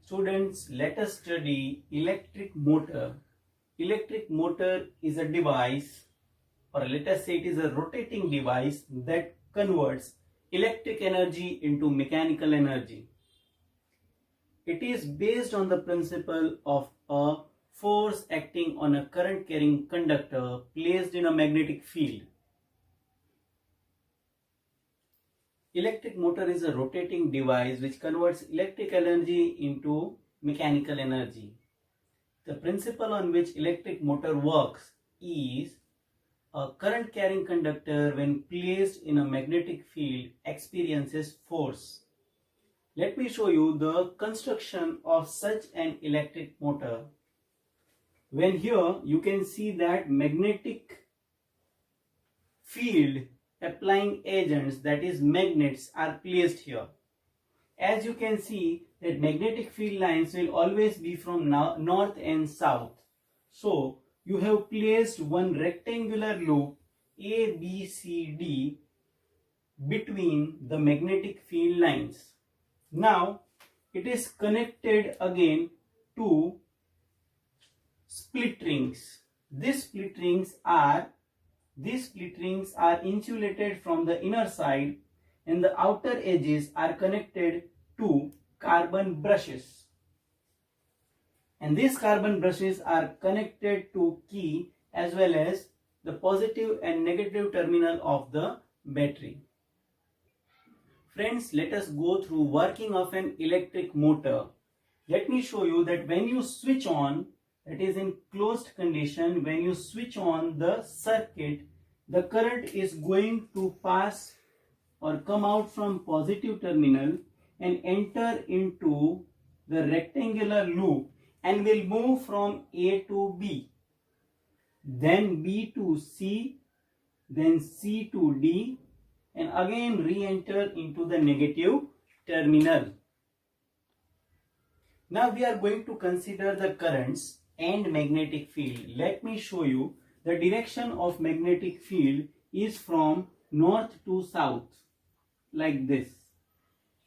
Students, let us study electric motor. Electric motor is a device, or let us say it is a rotating device that converts electric energy into mechanical energy. It is based on the principle of a force acting on a current carrying conductor placed in a magnetic field. Electric motor is a rotating device which converts electric energy into mechanical energy. The principle on which electric motor works is a current carrying conductor when placed in a magnetic field experiences force. Let me show you the construction of such an electric motor. When here you can see that magnetic field applying agents, that is magnets, are placed here. As you can see that magnetic field lines will always be from north and south. So you have placed one rectangular loop ABCD between the magnetic field lines. Now it is connected again to split rings. These split rings are insulated from the inner side, and the outer edges are connected to carbon brushes. And these carbon brushes are connected to key as well as the positive and negative terminal of the battery. Friends, let us go through working of an electric motor. Let me show you that when you switch on, that is in closed condition, when you switch on the circuit, the current is going to pass or come out from positive terminal and enter into the rectangular loop and will move from A to B, then B to C, then C to D, and again re-enter into the negative terminal. Now we are going to consider the currents and magnetic field. Let me show you. The direction of magnetic field is from north to south, like this.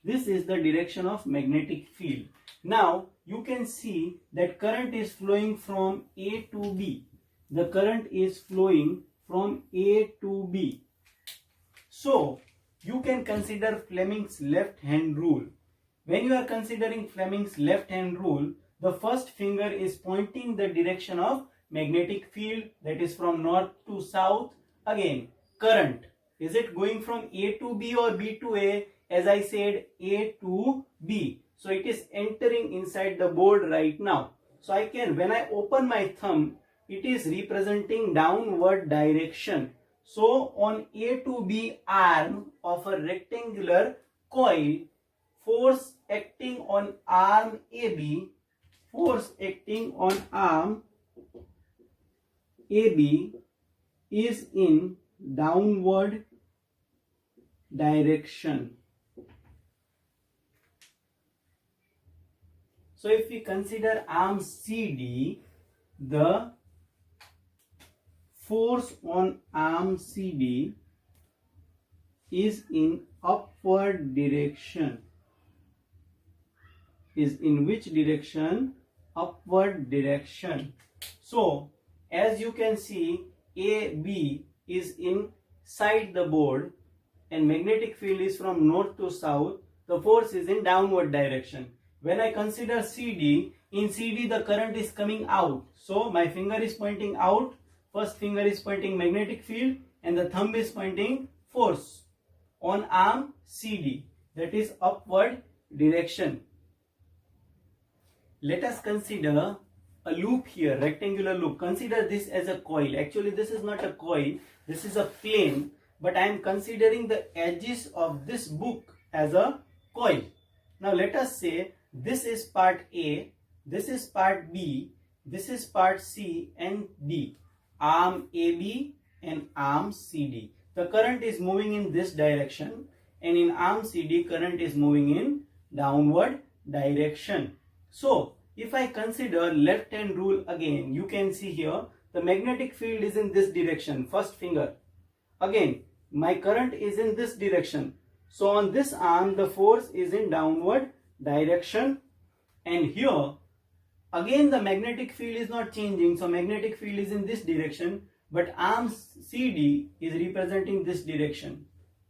This is the direction of magnetic field. Now you can see that current is flowing from A to B. The current is flowing from A to B. So you can consider Fleming's left hand rule. When you are considering Fleming's left hand rule, the first finger is pointing the direction of magnetic field, that is from north to south. Again, current, is it going from A to B or B to A? As I said, A to B. So it is entering inside the board right now. So I can, when I open my thumb, it is representing downward direction. So on A to B arm of a rectangular coil, force acting on arm AB, is in downward direction. So if we consider arm CD, the force on arm CD is in upward direction. Is in which direction? Upward direction. So as you can see, AB is inside the board and magnetic field is from north to south. The force is in downward direction. When I consider CD, in CD the current is coming out. So my finger is pointing out, first finger is pointing magnetic field and the thumb is pointing force on arm CD, that is upward direction. Let us consider a loop here, rectangular loop. Consider this as a coil. Actually this is not a coil, this is a plane, but I am considering the edges of this book as a coil. Now let us say this is part A, this is part B, this is part C and D, arm AB and arm CD. The current is moving in this direction, and in arm CD current is moving in downward direction. So if I consider left hand rule again, you can see here the magnetic field is in this direction, first finger. Again my current is in this direction. So on this arm the force is in downward direction. And here again the magnetic field is not changing, so magnetic field is in this direction, but arm CD is representing this direction.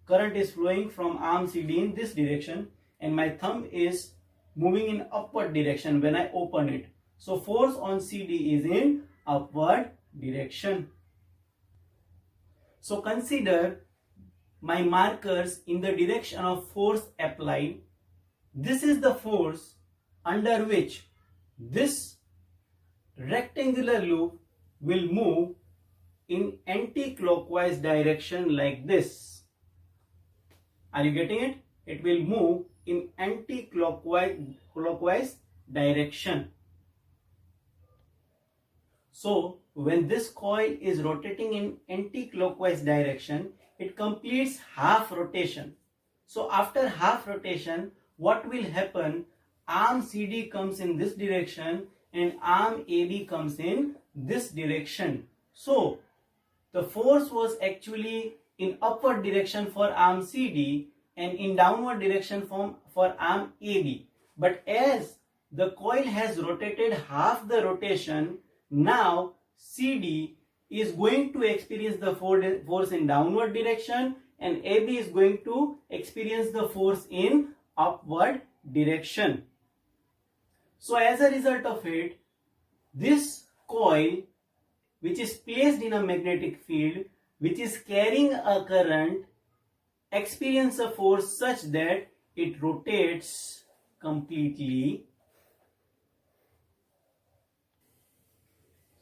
Current is flowing from arm CD in this direction, and my thumb is moving in upward direction when I open it. So force on CD is in upward direction. So consider my markers in the direction of force applied. This is the force under which this rectangular loop will move in anti-clockwise direction like this. Are you getting it? It will move in anti-clockwise direction. So when this coil is rotating in anti-clockwise direction, it completes half rotation. So after half rotation, what will happen? Arm CD comes in this direction and arm AB comes in this direction. So the force was actually in upward direction for arm CD and in downward direction for arm AB. But as the coil has rotated half the rotation, now CD is going to experience the force in downward direction and AB is going to experience the force in upward direction. So as a result of it, this coil, which is placed in a magnetic field, which is carrying a current, experience a force such that it rotates completely.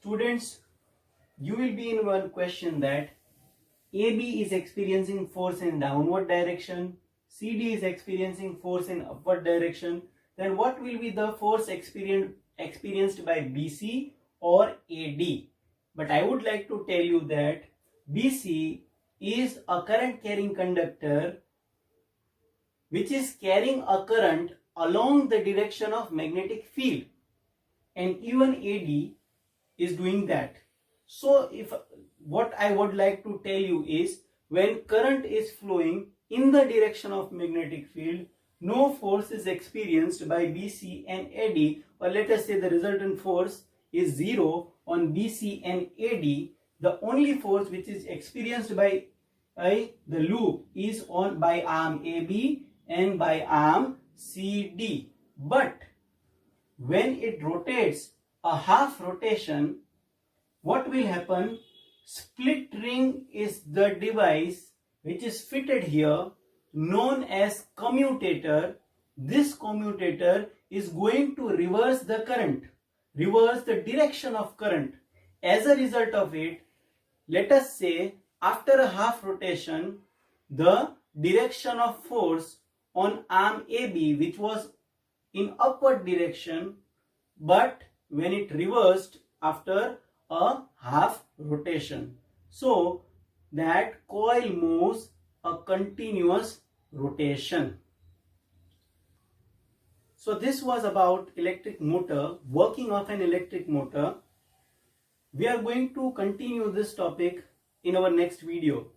Students, you will be in one question that AB is experiencing force in downward direction, CD is experiencing force in upward direction, then what will be the force experienced by BC or AD? But I would like to tell you that BC is a current carrying conductor which is carrying a current along the direction of magnetic field, and even AD is doing that. So what I would like to tell you is, when current is flowing in the direction of magnetic field, no force is experienced by BC and AD, or let us say the resultant force is 0 on BC and AD. The only force which is experienced by the loop is by arm AB and by arm CD. But when it rotates a half rotation, what will happen? Split ring is the device which is fitted here, known as commutator. This commutator is going to reverse the current, reverse the direction of current. As a result of it, let us say after a half rotation, the direction of force on arm AB, which was in upward direction, but when it reversed after a half rotation, so that coil moves a continuous rotation. So this was about electric motor, working of an electric motor. We are going to continue this topic in our next video.